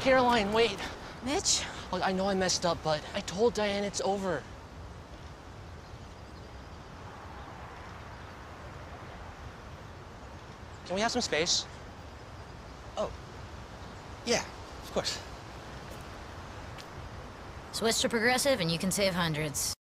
Caroline, wait. Mitch? Look, I know I messed up, but I told Diane it's over. Can we have some space? Oh, yeah, of course. Switch to Progressive and you can save hundreds.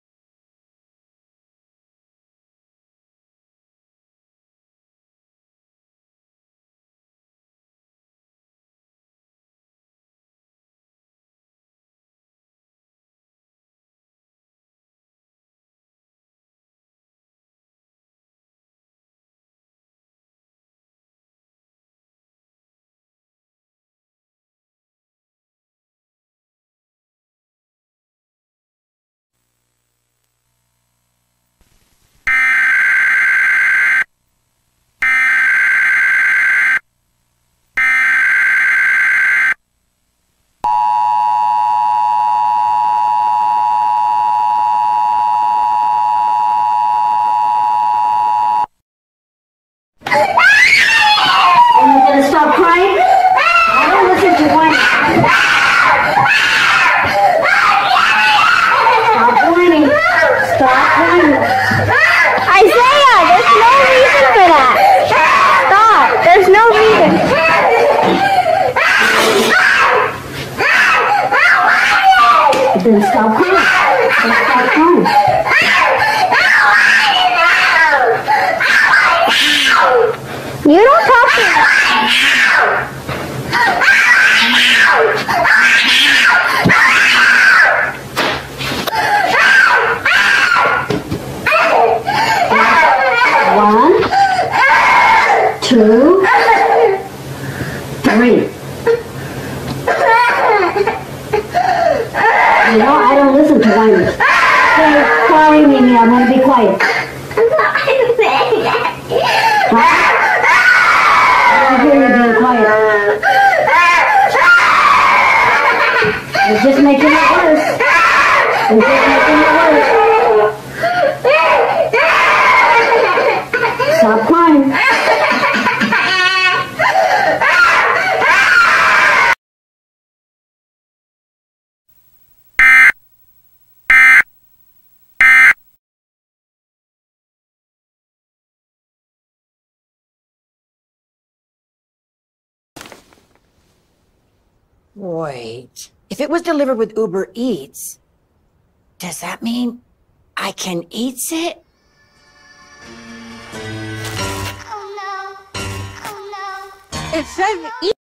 Then stop crying. Then stop crying. You don't talk to me. One, two, three. You know, I don't listen to whiners. Hey, sorry, Mimi, I'm going to be quiet. Huh? I don't hear you being quiet. You're just making it worse. You're just making it worse. Stop crying. Wait, if it was delivered with Uber Eats, does that mean I can eat it? Oh no. Oh no. It says eat.